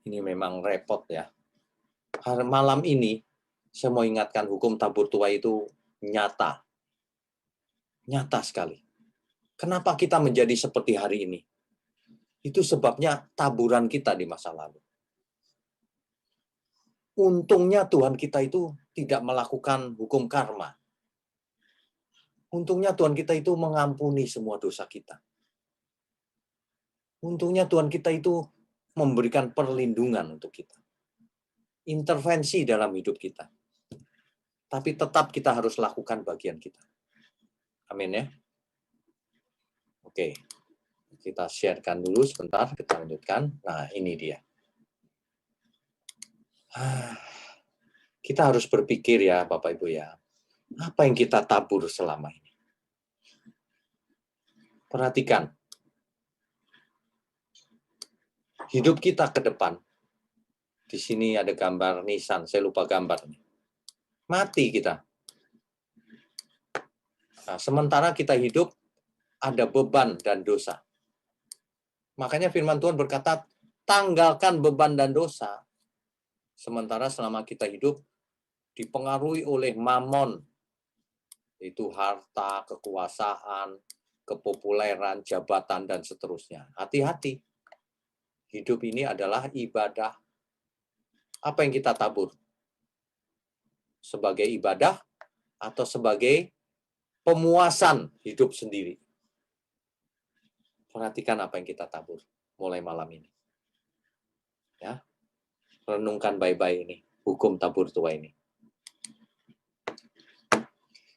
ini memang repot ya. Malam ini, saya mau ingatkan hukum tabur tuai itu nyata. Nyata sekali. Kenapa kita menjadi seperti hari ini? Itu sebabnya taburan kita di masa lalu. Untungnya Tuhan kita itu tidak melakukan hukum karma. Untungnya Tuhan kita itu mengampuni semua dosa kita. Untungnya Tuhan kita itu memberikan perlindungan untuk kita. Intervensi dalam hidup kita. Tapi tetap kita harus lakukan bagian kita. Amin ya. Oke. Kita sharekan dulu sebentar, kita lanjutkan. Nah, ini dia. Kita harus berpikir ya, Bapak Ibu ya. Apa yang kita tabur selama ini? Perhatikan. Hidup kita ke depan. Di sini ada gambar Nissan, saya lupa gambarnya. Mati kita. Nah, sementara kita hidup, ada beban dan dosa. Makanya firman Tuhan berkata, tanggalkan beban dan dosa. Sementara selama kita hidup, dipengaruhi oleh mamon. Itu harta, kekuasaan, kepopuleran, jabatan, dan seterusnya. Hati-hati. Hidup ini adalah ibadah. Apa yang kita tabur? Sebagai ibadah atau sebagai pemuasan hidup sendiri? Perhatikan apa yang kita tabur mulai malam ini. Ya. Renungkan baik-baik ini, hukum tabur tuai ini.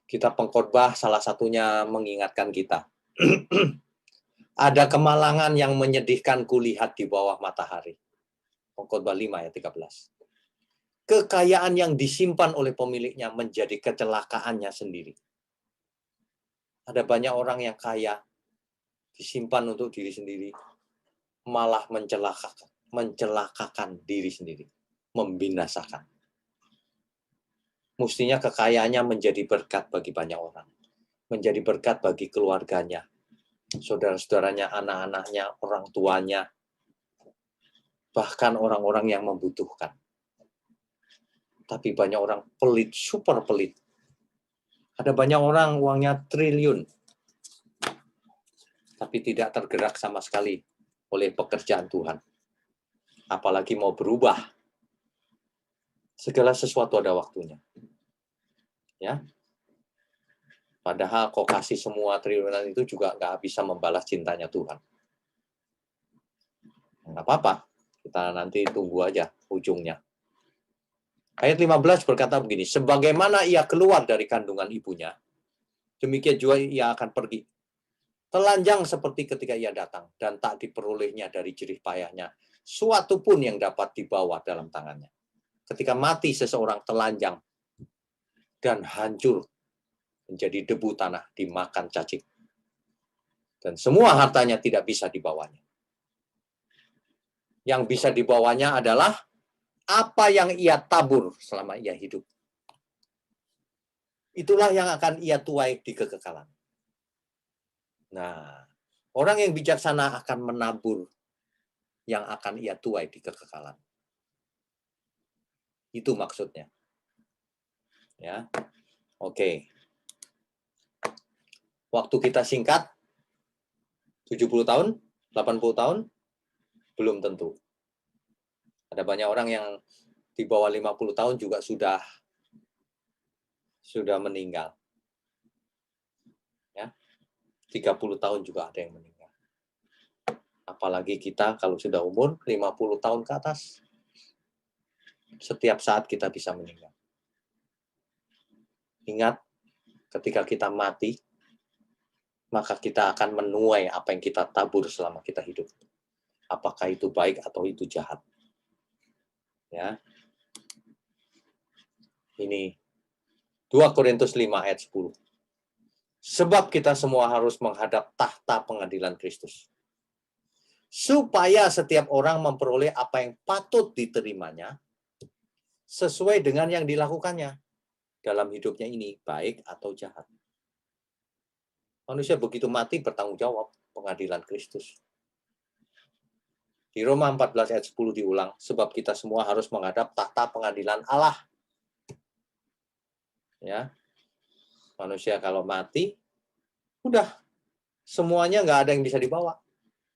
Kitab Pengkhotbah salah satunya mengingatkan kita. Ada kemalangan yang menyedihkan kulihat di bawah matahari. Pengkhotbah 5 ayat 13. Kekayaan yang disimpan oleh pemiliknya menjadi kecelakaannya sendiri. Ada banyak orang yang kaya, disimpan untuk diri sendiri, malah mencelakakan diri sendiri, membinasakan. Mestinya kekayaannya menjadi berkat bagi banyak orang, menjadi berkat bagi keluarganya, saudara-saudaranya, anak-anaknya, orang tuanya, bahkan orang-orang yang membutuhkan. Tapi banyak orang pelit, super pelit. Ada banyak orang uangnya triliun, tapi tidak tergerak sama sekali oleh pekerjaan Tuhan. Apalagi mau berubah. Segala sesuatu ada waktunya. Ya. Padahal kok kasih semua triliunan itu juga nggak bisa membalas cintanya Tuhan. Nggak apa-apa, kita nanti tunggu aja ujungnya. Ayat 15 berkata begini, sebagaimana ia keluar dari kandungan ibunya, demikian juga ia akan pergi. Telanjang seperti ketika ia datang, dan tak diperolehnya dari jerih payahnya suatu pun yang dapat dibawa dalam tangannya. Ketika mati seseorang telanjang dan hancur menjadi debu tanah dimakan cacing. Dan semua hartanya tidak bisa dibawanya. Yang bisa dibawanya adalah apa yang ia tabur selama ia hidup. Itulah yang akan ia tuai di kekekalan. Nah, orang yang bijaksana akan menabur yang akan ia tuai di kekekalan. Itu maksudnya. Ya. Oke. Waktu kita singkat, 70 tahun, 80 tahun, belum tentu. Ada banyak orang yang di bawah 50 tahun juga sudah meninggal. Ya. 30 tahun juga ada yang meninggal. Apalagi kita kalau sudah umur 50 tahun ke atas. Setiap saat kita bisa meninggal. Ingat, ketika kita mati, maka kita akan menuai apa yang kita tabur selama kita hidup. Apakah itu baik atau itu jahat. Ya. Ini 2 Korintus 5 ayat 10. Sebab kita semua harus menghadap tahta pengadilan Kristus. Supaya setiap orang memperoleh apa yang patut diterimanya sesuai dengan yang dilakukannya dalam hidupnya ini, baik atau jahat. Manusia begitu mati bertanggung jawab pengadilan Kristus. Di Roma 14 ayat 10 diulang, sebab kita semua harus menghadap tahta pengadilan Allah. Ya. Manusia kalau mati, udah semuanya nggak ada yang bisa dibawa.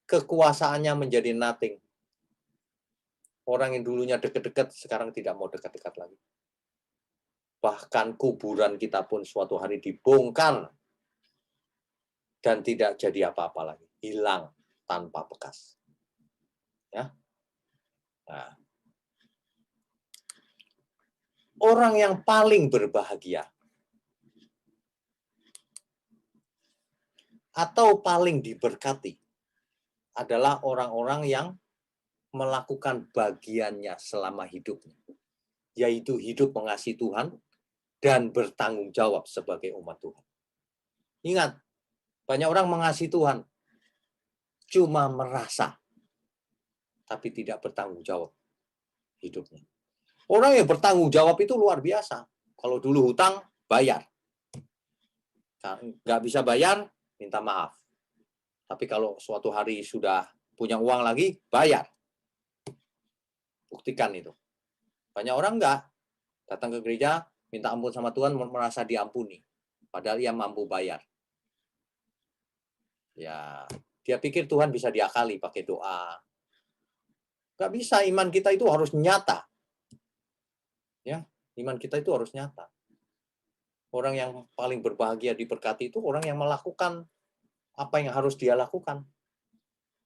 Kekuasaannya menjadi nothing. Orang yang dulunya dekat-dekat, sekarang tidak mau dekat-dekat lagi. Bahkan kuburan kita pun suatu hari dibongkar dan tidak jadi apa-apa lagi. Hilang tanpa bekas. Ya. Nah. Orang yang paling berbahagia atau paling diberkati adalah orang-orang yang melakukan bagiannya selama hidupnya, yaitu hidup mengasihi Tuhan dan bertanggung jawab sebagai umat Tuhan. Ingat, banyak orang mengasihi Tuhan, cuma merasa, tapi tidak bertanggung jawab hidupnya. Orang yang bertanggung jawab itu luar biasa. Kalau dulu hutang, bayar. Nggak bisa bayar, minta maaf. Tapi kalau suatu hari sudah punya uang lagi, bayar. Buktikan itu. Banyak orang enggak. Datang ke gereja, minta ampun sama Tuhan, merasa diampuni. Padahal ia mampu bayar. Ya, dia pikir Tuhan bisa diakali pakai doa. Enggak bisa, iman kita itu harus nyata. Ya, iman kita itu harus nyata. Orang yang paling berbahagia diberkati itu orang yang melakukan apa yang harus dia lakukan.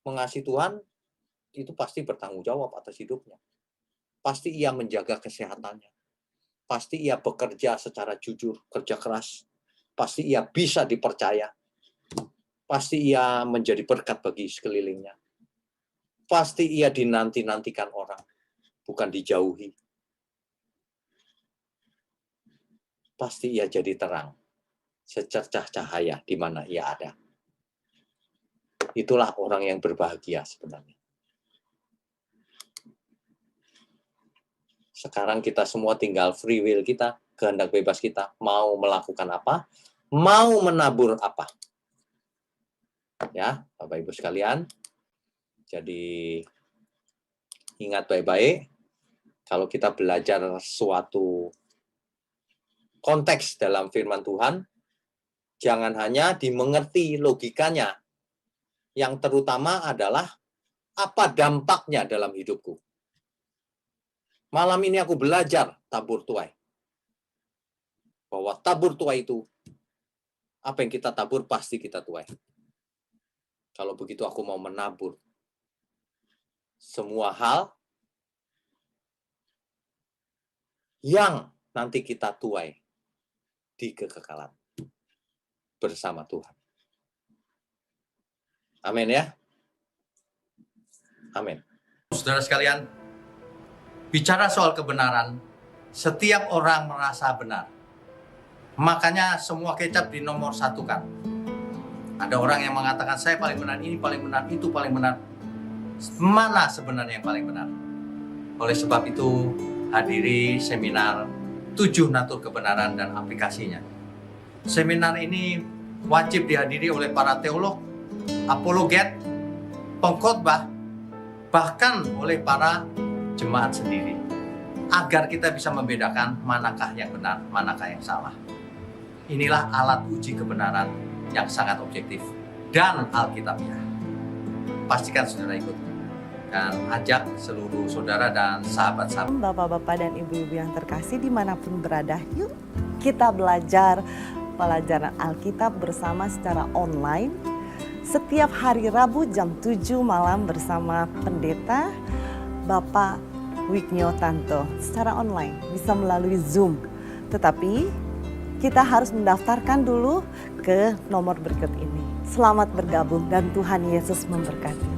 Mengasihi Tuhan, itu pasti bertanggung jawab atas hidupnya. Pasti ia menjaga kesehatannya. Pasti ia bekerja secara jujur, kerja keras. Pasti ia bisa dipercaya. Pasti ia menjadi berkat bagi sekelilingnya. Pasti ia dinanti-nantikan orang, bukan dijauhi. Pasti ia jadi terang, secercah cahaya di mana ia ada. Itulah orang yang berbahagia sebenarnya. Sekarang kita semua tinggal free will kita, kehendak bebas kita, mau melakukan apa, mau menabur apa. Ya, Bapak Ibu sekalian. Jadi ingat baik-baik, kalau kita belajar suatu konteks dalam firman Tuhan, jangan hanya dimengerti logikanya, yang terutama adalah apa dampaknya dalam hidupku. Malam ini aku belajar tabur tuai. Bahwa tabur tuai itu, apa yang kita tabur pasti kita tuai. Kalau begitu aku mau menabur semua hal yang nanti kita tuai di kekekalan bersama Tuhan. Amin ya. Amin. Saudara sekalian, bicara soal kebenaran, setiap orang merasa benar. Makanya semua kecap dinomor satukan. Ada orang yang mengatakan saya paling benar, ini paling benar, itu paling benar. Mana sebenarnya yang paling benar? Oleh sebab itu, hadiri seminar 7 natur kebenaran dan aplikasinya. Seminar ini wajib dihadiri oleh para teolog, apologet, pengkhotbah, bahkan oleh para jemaat sendiri, agar kita bisa membedakan manakah yang benar, manakah yang salah. Inilah alat uji kebenaran yang sangat objektif dan alkitabiah. Pastikan saudara ikut dan ajak seluruh saudara dan sahabat-sahabat. Bapak-bapak dan ibu-ibu yang terkasih dimanapun berada, yuk kita belajar pelajaran Alkitab bersama secara online setiap hari Rabu jam 7 malam bersama pendeta Bapak Wiknyo Tanto secara online, bisa melalui Zoom. Tetapi kita harus mendaftarkan dulu ke nomor berikut ini. Selamat bergabung dan Tuhan Yesus memberkati.